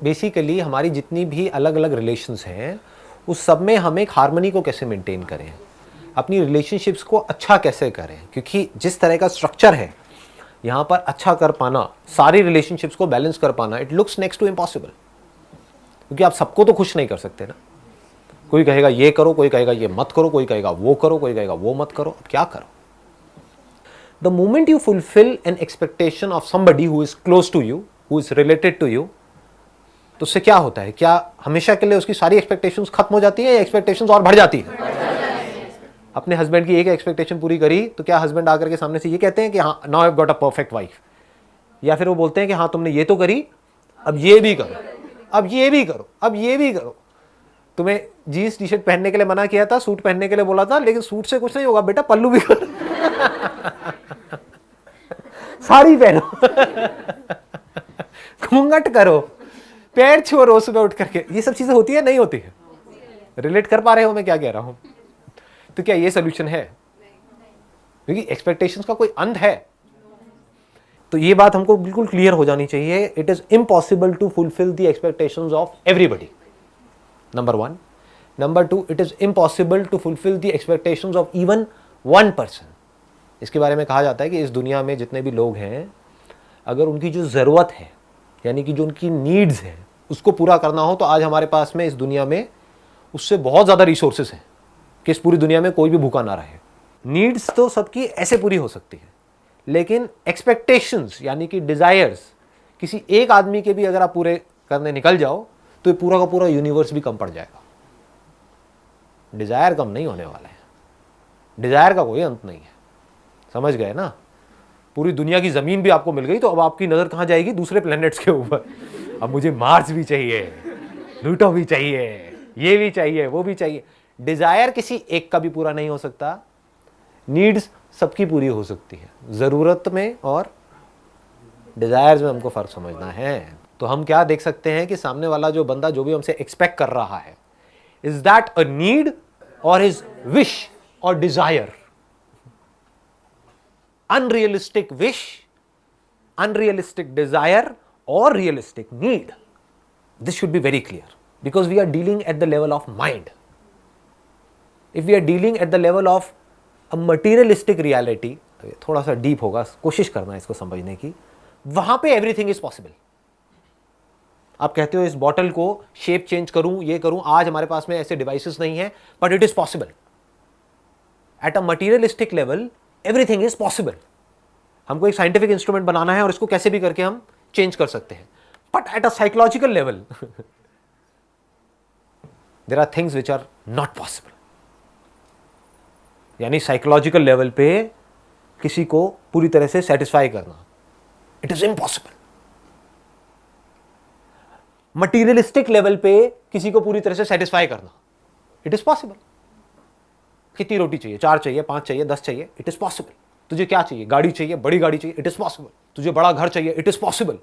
Basically हमारी जितनी भी अलग अलग रिलेशंस हैं उस सब में हम एक हार्मनी को कैसे मेंटेन करें, अपनी रिलेशनशिप्स को अच्छा कैसे करें, क्योंकि जिस तरह का स्ट्रक्चर है यहाँ पर अच्छा कर पाना, सारी रिलेशनशिप्स को बैलेंस कर पाना, it looks next to impossible. क्योंकि आप सबको तो खुश नहीं कर सकते ना। कोई कहेगा ये करो, कोई कहेगा ये मत करो, कोई कहेगा वो करो, कोई कहेगा वो मत करो। अब क्या करो? The moment you fulfil an expectation of somebody who is close to you, who is related to you, तो उससे क्या होता है? क्या हमेशा के लिए उसकी सारी एक्सपेक्टेशंस खत्म हो जाती है या एक्सपेक्टेशंस और बढ़ जाती है? अपने हस्बैंड की एक एक्सपेक्टेशन पूरी करी तो क्या हस्बैंड आकर के सामने से ये कहते हैं कि हाँ now I have got a perfect wife, या फिर वो बोलते हैं कि हाँ तुमने ये तो करी, अब ये भी करो, अब ये भी करो, अब ये भी करो। तुम्हें जीन्स टी शर्ट पहनने के लिए मना किया था, सूट पहनने के लिए बोला था, लेकिन सूट से कुछ नहीं होगा बेटा, पल्लू भी करो साड़ी पहनो घूंघट करो, पैर छुओ रोज सुबह उठ करके। ये सब चीजें होती है नहीं होती है? रिलेट कर पा रहे हो मैं क्या कह रहा हूं? तो क्या ये सोल्यूशन है? क्योंकि एक्सपेक्टेशंस का कोई अंत है। तो ये बात हमको बिल्कुल क्लियर हो जानी चाहिए। It is impossible to fulfil the expectations of everybody, number 1। Number 2, it is impossible to fulfil the expectations of even one person. इसके बारे में कहा जाता है कि इस दुनिया में जितने भी लोग हैं, अगर उनकी जो जरूरत है, यानी कि जो उनकी नीड्स है, उसको पूरा करना हो, तो आज हमारे पास में इस दुनिया में उससे बहुत ज्यादा रिसोर्सेस हैं कि इस पूरी दुनिया में कोई भी भूखा ना रहे। नीड्स तो सबकी ऐसे पूरी हो सकती है, लेकिन एक्सपेक्टेशंस यानी कि डिजायर्स किसी एक आदमी के भी अगर आप पूरे करने निकल जाओ तो ये पूरा का पूरा यूनिवर्स भी कम पड़ जाएगा। डिजायर कम नहीं होने वाला है, डिजायर का कोई अंत नहीं है। समझ गए ना? पूरी दुनिया की जमीन भी आपको मिल गई तो अब आपकी नजर कहां जाएगी? दूसरे प्लैनेट्स के ऊपर। अब मुझे मार्स भी चाहिए, प्लूटो भी चाहिए, ये भी चाहिए, वो भी चाहिए। डिजायर किसी एक का भी पूरा नहीं हो सकता, नीड्स सबकी पूरी हो सकती है। जरूरत में और डिजायर्स में हमको फर्क समझना है। तो हम क्या देख सकते हैं कि सामने वाला जो बंदा जो भी हमसे एक्सपेक्ट कर रहा है, इज दैट अ नीड और हिज विश और desire? Unrealistic wish, unrealistic desire or realistic need? This should be very clear because we are dealing at the level of mind. If we are dealing at the level of a materialistic reality, थोड़ा सा deep होगा, कोशिश करना इसको समझने की, वहां पे एवरीथिंग इज पॉसिबल। आप कहते हो इस बॉटल को शेप चेंज करूं, ये करूं, आज हमारे पास में ऐसे डिवाइसेस नहीं है, but it is possible. At a materialistic level everything is possible. हमको एक साइंटिफिक इंस्ट्रूमेंट बनाना है और इसको कैसे भी करके हम चेंज कर सकते हैं, but at a psychological level there are things which are not possible. यानी साइकोलॉजिकल लेवल पे किसी को पूरी तरह से सेटिस्फाई करना, it is impossible. Materialistic level पे किसी को पूरी तरह से सेटिस्फाई करना, इट इज पॉसिबल। कितनी रोटी चाहिए? 4 चाहिए, 5 चाहिए, 10 चाहिए, इट इज पॉसिबल। तुझे क्या चाहिए? गाड़ी चाहिए, बड़ी गाड़ी चाहिए, इट इज पॉसिबल। तुझे बड़ा घर चाहिए, इट इज पॉसिबल।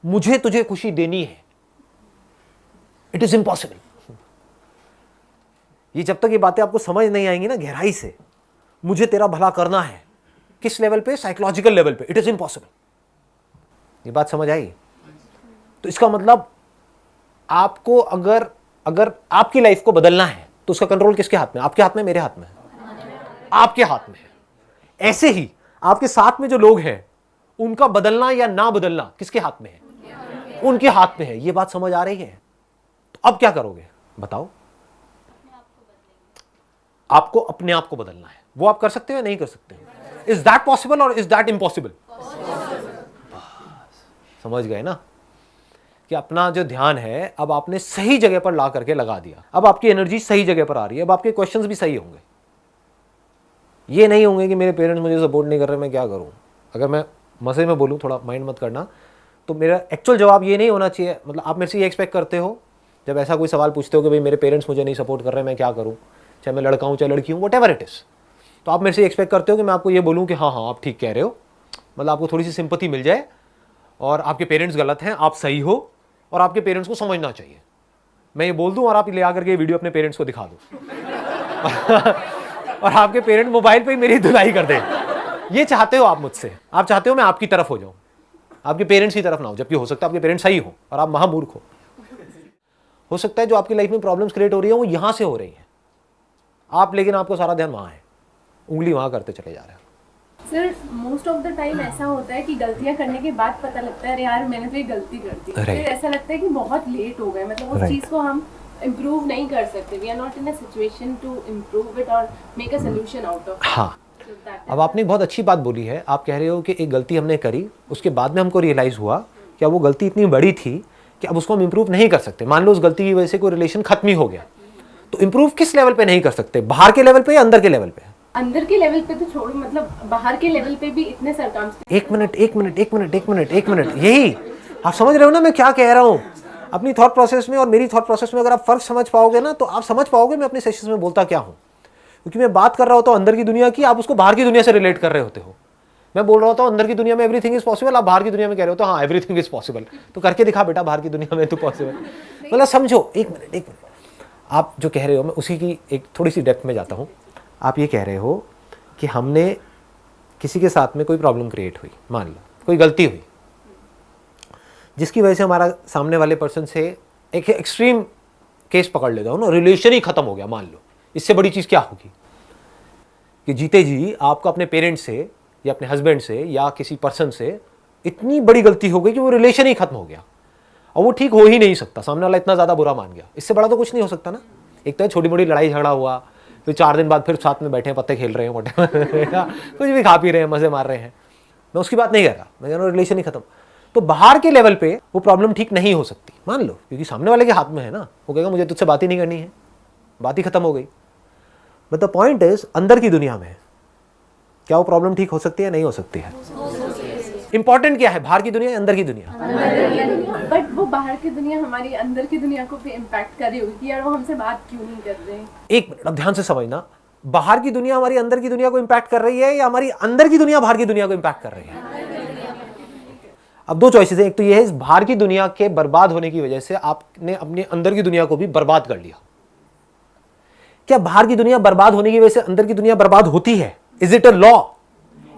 मुझे तुझे खुशी देनी है, इट इज इम्पॉसिबल। ये जब तक ये बातें आपको समझ नहीं आएंगी ना गहराई से, मुझे तेरा भला करना है, किस लेवल पे? साइकोलॉजिकल लेवल पे, इट इज इम्पॉसिबल। ये बात समझ आई? तो इसका मतलब आपको अगर आपकी लाइफ को बदलना है तो उसका कंट्रोल किसके हाथ में? आपके हाथ में, मेरे हाथ में? आपके हाथ में है। ऐसे ही आपके साथ में जो लोग हैं उनका बदलना या ना बदलना किसके हाथ में है? उनके हाथ में है। ये बात समझ आ रही है? तो अब क्या करोगे बताओ? आपको अपने आप को बदलना है। वो आप कर सकते हो या नहीं कर सकते? इज दैट पॉसिबल और इज दैट इम्पॉसिबल? समझ गए ना कि अपना जो ध्यान है अब आपने सही जगह पर ला करके लगा दिया। अब आपकी एनर्जी सही जगह पर आ रही है, अब आपके क्वेश्चंस भी सही होंगे। ये नहीं होंगे कि मेरे पेरेंट्स मुझे सपोर्ट नहीं कर रहे, मैं क्या करूं। अगर मैं मजे में बोलूं, थोड़ा माइंड मत करना, तो मेरा एक्चुअल जवाब ये नहीं होना चाहिए। मतलब आप मेरे से ये एक्सपेक्ट करते हो जब ऐसा कोई सवाल पूछते हो कि भाई मेरे पेरेंट्स मुझे नहीं सपोर्ट कर रहे, मैं क्या करूं, चाहे मैं लड़का हूं चाहे लड़की हूं, वट एवर इट इज, तो आप मेरे से एक्सपेक्ट करते हो कि मैं आपको ये बोलूं कि हाँ हाँ आप ठीक कह रहे हो, मतलब आपको थोड़ी सी सिंपैथी मिल जाए, और आपके पेरेंट्स गलत हैं, आप सही हो, और आपके पेरेंट्स को समझना चाहिए। मैं ये बोल दूं और आप ले आकर के वीडियो अपने पेरेंट्स को दिखा दो और आपके पेरेंट मोबाइल पे ही मेरी धुलाई कर दें। ये चाहते हो आप मुझसे? आप चाहते हो मैं आपकी तरफ हो जाऊं? आपके पेरेंट्स की तरफ ना हो, जबकि हो सकता है आपके पेरेंट्स सही हो और आप महामूर्ख हो सकता है जो आपकी लाइफ में प्रॉब्लम्स क्रिएट हो रही है वो यहां से हो रही है, आप लेकिन आपको सारा ध्यान वहां है, उंगली वहां करते चले जा रहे हैं। Sir most of the time ऐसा होता है कि गलतियां करने के बाद पता लगता है अरे यार मैंने तो ये गलती कर दी, फिर ऐसा लगता है कि बहुत लेट हो गए, मतलब उस चीज को हम इम्प्रूव नहीं कर सकते, we are not in a situation to improve it और make a solution out of. हाँ, अब आपने बहुत अच्छी बात बोली है। आप कह रहे हो कि एक गलती हमने करी, उसके बाद में हमको रियलाइज हुआ कि वो गलती इतनी बड़ी थी कि अब उसको हम इम्प्रूव नहीं कर सकते। मान लो उस गलती की वजह से कोई रिलेशन खत्म ही हो गया, तो इम्प्रूव किस लेवल पे नहीं कर सकते, बाहर के लेवल पे या अंदर के लेवल पे? अंदर के लेवल पे तो छोड़ो, मतलब बाहर के लेवल पे भी इतने सरकमस्टेंसेस। एक मिनट, यही आप समझ रहे हो ना मैं क्या कह रहा हूँ? अपनी थॉट प्रोसेस में और मेरी थॉट प्रोसेस में अगर आप फर्क समझ पाओगे ना, तो आप समझ पाओगे मैं अपने सेशंस में बोलता क्या हूँ। क्योंकि मैं बात कर रहा होता हूँ अंदर की दुनिया की, आप उसको बाहर की दुनिया से रिलेट कर रहे होते हो। मैं बोल रहा होता हूँ अंदर की दुनिया में एवरीथिंग इज पॉसिबल, आप बाहर की दुनिया में कह रहे हो तो हाँ एवरीथिंग इज पॉसिबल, तो करके दिखा बेटा बाहर की दुनिया में तो पॉसिबल। मतलब समझो, एक मिनट, आप जो कह रहे हो मैं उसी की एक थोड़ी सी डेप्थ में जाता हूँ। आप ये कह रहे हो कि हमने किसी के साथ में कोई प्रॉब्लम क्रिएट हुई, मान लो कोई गलती हुई जिसकी वजह से हमारा सामने वाले पर्सन से एक एक्सट्रीम केस पकड़ लेता हूँ ना, रिलेशन ही खत्म हो गया। मान लो इससे बड़ी चीज़ क्या होगी कि जीते जी आपका अपने पेरेंट्स से या अपने हस्बैंड से या किसी पर्सन से इतनी बड़ी गलती हो गई कि वो रिलेशन ही खत्म हो गया और वो ठीक हो ही नहीं सकता, सामने वाला इतना ज़्यादा बुरा मान गया। इससे बड़ा तो कुछ नहीं हो सकता ना। एक तो छोटी मोटी लड़ाई झगड़ा हुआ, फिर 4 दिन बाद फिर साथ में बैठे हैं, पत्ते खेल रहे हैं, मोटे कुछ भी खा पी रहे हैं, मजे मार रहे हैं, मैं उसकी बात नहीं कर रहा, मैं कह रहा हूँ रिलेशन ही खत्म। तो बाहर के लेवल पे वो प्रॉब्लम ठीक नहीं हो सकती, मान लो, क्योंकि सामने वाले के हाथ में है ना। वो कहेगा मुझे तुझसे बात ही नहीं करनी है, बात ही खत्म हो गई। बट द पॉइंट इज अंदर की दुनिया में क्या वो प्रॉब्लम ठीक हो सकती है, नहीं हो सकती है? इंपॉर्टेंट क्या है, बाहर की दुनिया या अंदर की दुनिया? बट वो बाहर की दुनिया हमारी अंदर की दुनिया को भी इम्पैक्ट कर रही होगी कि यार वो हमसे बात क्यों नहीं कर रहे हैं। एक मिनट, अब ध्यान से समझना, बाहर की दुनिया हमारी अंदर की दुनिया को इम्पैक्ट कर रही है या हमारी अंदर की दुनिया बाहर की दुनिया को इम्पैक्ट कर रही है? अब 2 चॉइसेस हैं। एक तो ये है इस बाहर की दुनिया के बर्बाद होने की वजह से आपने अपने अंदर की दुनिया को भी बर्बाद कर लिया। क्या बाहर की दुनिया बर्बाद होने की वजह से अंदर की दुनिया बर्बाद होती है? Is it a law?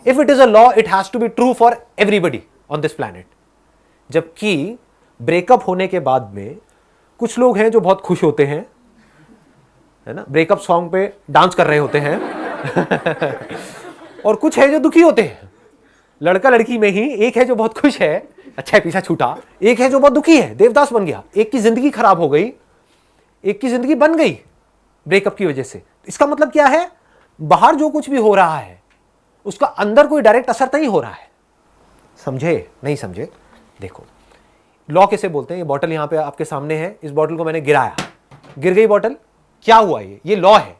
If it is a law it has to be true for everybody on this planet. जबकि ब्रेकअप होने के बाद में कुछ लोग हैं जो बहुत खुश होते हैं, है ना, ब्रेकअप सॉन्ग पे डांस कर रहे होते हैं और कुछ है जो दुखी होते हैं। लड़का लड़की में ही एक है जो बहुत खुश है, अच्छा है पीछा छूटा, एक है जो बहुत दुखी है, देवदास बन गया। एक की जिंदगी खराब हो गई, एक की जिंदगी बन गई ब्रेकअप की वजह से। इसका मतलब क्या है, बाहर जो कुछ भी हो रहा है उसका अंदर कोई डायरेक्ट असर नहीं हो रहा है। समझे नहीं समझे? देखो लॉ किसे बोलते हैं? ये बॉटल यहां पे आपके सामने है, इस बॉटल को मैंने गिराया, गिर गई बॉटल, क्या हुआ? ये लॉ है।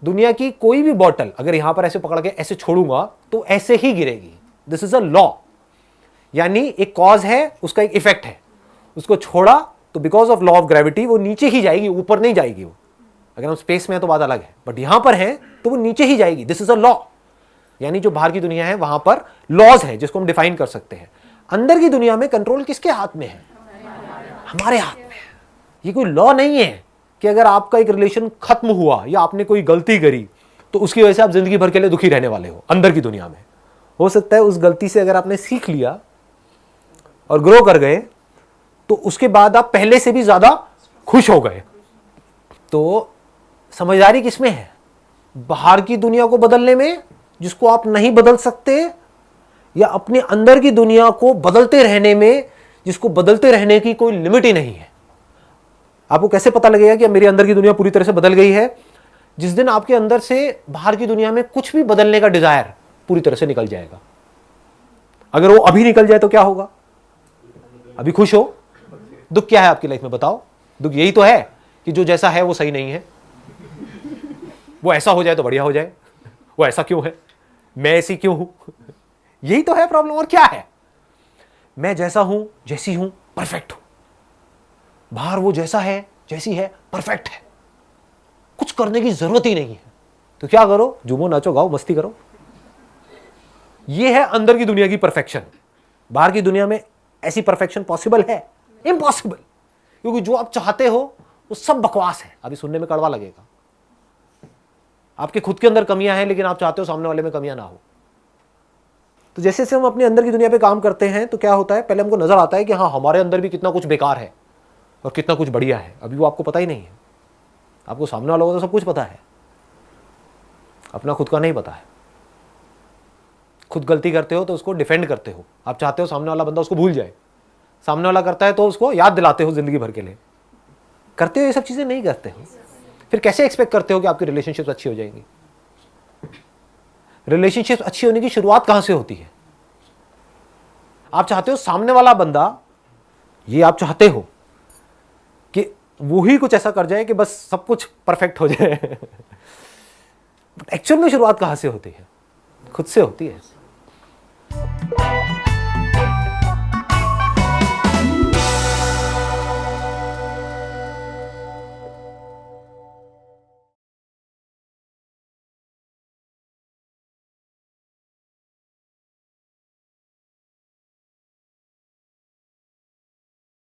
दुनिया की कोई भी बॉटल अगर यहां पर ऐसे पकड़ के ऐसे छोड़ूंगा तो ऐसे ही गिरेगी। दिस इज अ लॉ, यानी एक कॉज है, उसका एक इफेक्ट है। उसको छोड़ा तो because of law of gravity वो नीचे ही जाएगी, ऊपर नहीं जाएगी। वो अगर हम स्पेस में है तो बात अलग है, बट यहां पर है तो वो नीचे ही जाएगी। दिस इज अ लॉ, यानी जो बाहर की दुनिया है वहां पर लॉज है जिसको हम डिफाइन कर सकते हैं। अंदर की दुनिया में कंट्रोल किसके हाथ में है? हमारे हाथ में है। ये कोई लॉ नहीं है कि अगर आपका एक रिलेशन खत्म हुआ या आपने कोई गलती करी तो उसकी वजह से आप जिंदगी भर के लिए दुखी रहने वाले हो। अंदर की दुनिया में हो सकता है उस गलती से अगर आपने सीख लिया और ग्रो कर गए तो उसके बाद आप पहले से भी ज्यादा खुश हो गए। तो समझदारी किसमें है? बाहर की दुनिया को बदलने में जिसको आप नहीं बदल सकते, या अपने अंदर की दुनिया को बदलते रहने में जिसको बदलते रहने की कोई लिमिट ही नहीं है। आपको कैसे पता लगेगा कि मेरी अंदर की दुनिया पूरी तरह से बदल गई है? जिस दिन आपके अंदर से बाहर की दुनिया में कुछ भी बदलने का डिजायर पूरी तरह से निकल जाएगा। अगर वो अभी निकल जाए तो क्या होगा? अभी खुश हो, दुख क्या है आपकी लाइफ में बताओ? दुख यही तो है कि जो जैसा है वो सही नहीं है, वो ऐसा हो जाए तो बढ़िया हो जाए। वो ऐसा क्यों है, मैं ऐसी क्यों हूं? यही तो है प्रॉब्लम। और क्या है? मैं जैसा हूं, जैसी हूं, परफेक्ट हूं। बाहर वो जैसा है, जैसी है, परफेक्ट है, कुछ करने की जरूरत ही नहीं है। तो क्या करो? झूमो, नाचो, गाओ, मस्ती करो। ये है अंदर की दुनिया की परफेक्शन। बाहर की दुनिया में ऐसी परफेक्शन पॉसिबल है? इम्पॉसिबल। क्योंकि जो आप चाहते हो वो सब बकवास है। अभी सुनने में कड़वा लगेगा, आपके खुद के अंदर कमियां हैं लेकिन आप चाहते हो सामने वाले में कमियां ना हो। तो जैसे जैसे हम अपने अंदर की दुनिया पे काम करते हैं तो क्या होता है, पहले हमको नजर आता है कि हाँ हमारे अंदर भी कितना कुछ बेकार है और कितना कुछ बढ़िया है। अभी वो आपको पता ही नहीं है। आपको सामने वालों को तो सब कुछ पता है, अपना खुद का नहीं पता है। खुद गलती करते हो तो उसको डिफेंड करते हो, आप चाहते हो सामने वाला बंदा उसको भूल जाए। सामने वाला करता है तो उसको याद दिलाते हो जिंदगी भर के लिए। करते हो ये सब चीजें? नहीं करते हो। फिर कैसे एक्सपेक्ट करते हो कि आपकी रिलेशनशिप्स अच्छी हो जाएंगी? रिलेशनशिप्स अच्छी होने की शुरुआत कहां से होती है? आप चाहते हो सामने वाला बंदा, ये आप चाहते हो कि वो ही कुछ ऐसा कर जाए कि बस सब कुछ परफेक्ट हो जाए। बट एक्चुअल में शुरुआत कहां से होती है? खुद से होती है।